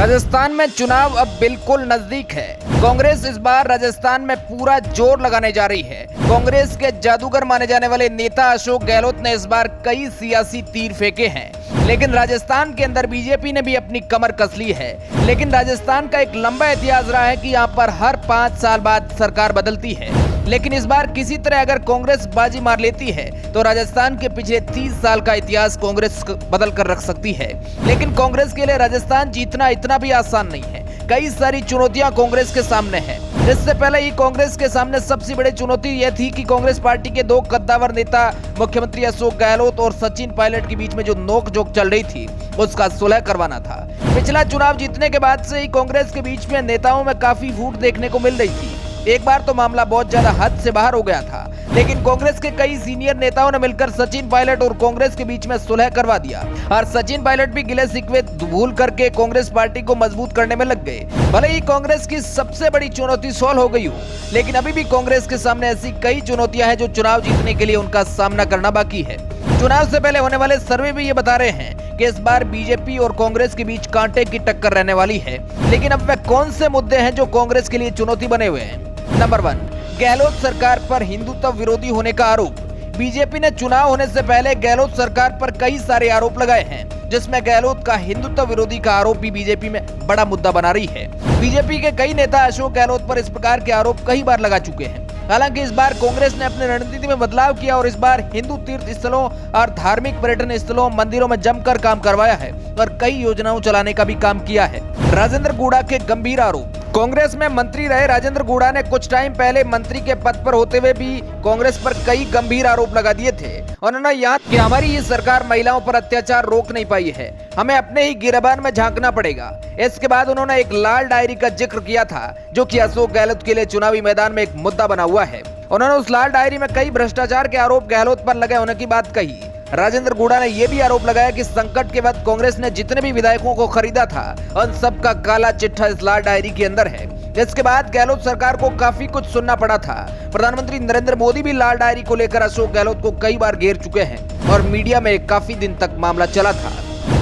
राजस्थान में चुनाव अब बिल्कुल नजदीक है। कांग्रेस इस बार राजस्थान में पूरा जोर लगाने जा रही है। कांग्रेस के जादूगर माने जाने वाले नेता अशोक गहलोत ने इस बार कई सियासी तीर फेंके हैं, लेकिन राजस्थान के अंदर बीजेपी ने भी अपनी कमर कस ली है। लेकिन राजस्थान का एक लंबा इतिहास रहा है कि यहाँ पर हर 5 साल बाद सरकार बदलती है, लेकिन इस बार किसी तरह अगर कांग्रेस बाजी मार लेती है तो राजस्थान के पिछले 30 साल का इतिहास कांग्रेस बदल कर रख सकती है। लेकिन कांग्रेस के लिए राजस्थान जीतना इतना भी आसान नहीं है। कई सारी चुनौतियां कांग्रेस के सामने हैं। इससे पहले ही कांग्रेस के सामने सबसे बड़ी चुनौती यह थी कि कांग्रेस पार्टी के 2 कद्दावर नेता मुख्यमंत्री अशोक गहलोत और सचिन पायलट के बीच में जो नोकझोंक चल रही थी उसका सुलह करवाना था। पिछला चुनाव जीतने के बाद से ही कांग्रेस के बीच में नेताओं में काफी फूट देखने को मिल रही थी। एक बार तो मामला बहुत ज्यादा हद से बाहर हो गया था, लेकिन कांग्रेस के कई सीनियर नेताओं ने मिलकर सचिन पायलट और कांग्रेस के बीच में सुलह करवा दिया और सचिन पायलट भी गिले शिकवे भूल करके कांग्रेस पार्टी को मजबूत करने में लग गए। भले ही कांग्रेस की सबसे बड़ी चुनौती सॉल्व हो गई हो, लेकिन अभी भी कांग्रेस के सामने ऐसी कई चुनौतियां हैं जो चुनाव जीतने के लिए उनका सामना करना बाकी है। चुनाव से पहले होने वाले सर्वे भी ये बता रहे हैं कि इस बार बीजेपी और कांग्रेस के बीच कांटे की टक्कर रहने वाली है। लेकिन अब वे कौन से मुद्दे हैं जो कांग्रेस के लिए चुनौती बने हुए हैं? नंबर 1, गहलोत सरकार पर हिंदुत्व विरोधी होने का आरोप। बीजेपी ने चुनाव होने से पहले गहलोत सरकार पर कई सारे आरोप लगाए हैं, जिसमें गहलोत का हिंदुत्व विरोधी का आरोप भी बीजेपी में बड़ा मुद्दा बना रही है। बीजेपी के कई नेता अशोक गहलोत पर इस प्रकार के आरोप कई बार लगा चुके हैं। हालांकि इस बार कांग्रेस ने अपनी रणनीति में बदलाव किया और इस बार हिंदू तीर्थ स्थलों और धार्मिक पर्यटन स्थलों मंदिरों में जमकर काम करवाया है और कई योजनाओं चलाने का भी काम किया है। राजेंद्र गुड़ा के गंभीर आरोप। कांग्रेस में मंत्री रहे राजेंद्र गुड़ा ने कुछ टाइम पहले मंत्री के पद पर होते हुए भी कांग्रेस पर कई गंभीर आरोप लगा दिए थे। उन्होंने यहाँ कि हमारी ये सरकार महिलाओं पर अत्याचार रोक नहीं पाई है, हमें अपने ही गिरबान में झांकना पड़ेगा। इसके बाद उन्होंने एक लाल डायरी का जिक्र किया था, जो कि अशोक गहलोत के लिए चुनावी मैदान में एक मुद्दा बना हुआ है। उन्होंने उस लाल डायरी में कई भ्रष्टाचार के आरोप गहलोत पर लगे होने की बात कही। राजेंद्र गुड़ा ने यह भी आरोप लगाया कि संकट के वक्त कांग्रेस ने जितने भी विधायकों को खरीदा था उन सबका काला चिट्ठा इस लाल डायरी के अंदर है। इसके बाद गहलोत सरकार को काफी कुछ सुनना पड़ा था। प्रधानमंत्री नरेंद्र मोदी भी लाल डायरी को लेकर अशोक गहलोत को कई बार घेर चुके हैं और मीडिया में काफी दिन तक मामला चला था।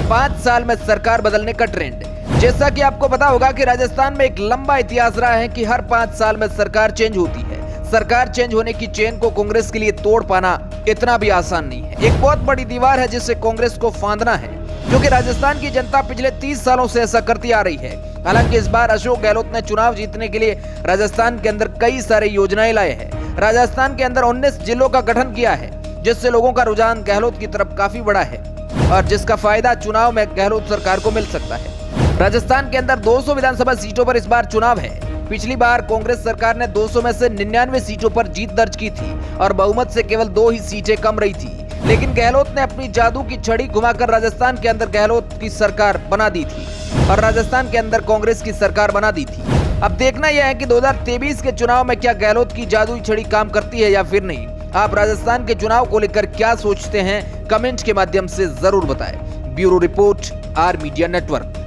5 साल में सरकार बदलने का ट्रेंड। जैसा कि आपको पता होगा कि राजस्थान में एक लंबा इतिहास रहा है कि हर 5 साल में सरकार चेंज होती है। सरकार चेंज होने की चेन को कांग्रेस के लिए तोड़ पाना इतना भी आसान नहीं है। एक बहुत बड़ी दीवार है जिसे कांग्रेस को फांदना है, जो कि राजस्थान की जनता पिछले 30 सालों से ऐसा करती आ रही है। हालांकि इस बार अशोक गहलोत ने चुनाव जीतने के लिए राजस्थान के अंदर कई सारे योजनाएं लाए हैं। राजस्थान के अंदर 19 जिलों का गठन किया है, जिससे लोगों का रुझान गहलोत की तरफ काफी बड़ा है और जिसका फायदा चुनाव में गहलोत सरकार को मिल सकता है। राजस्थान के अंदर 200 विधानसभा सीटों पर इस बार चुनाव है। पिछली बार कांग्रेस सरकार ने 200 में से 99 सीटों पर जीत दर्ज की थी और बहुमत से केवल 2 ही सीटें कम रही थी। लेकिन गहलोत ने अपनी जादू की छड़ी घुमाकर राजस्थान के अंदर गहलोत की सरकार बना दी थी और राजस्थान के अंदर कांग्रेस की सरकार बना दी थी। अब देखना यह है कि 2023 के चुनाव में क्या गहलोत की जादुई छड़ी काम करती है या फिर नहीं। आप राजस्थान के चुनाव को लेकर क्या सोचते हैं, कमेंट के माध्यम से जरूर बताएं। Bureau report, R media network.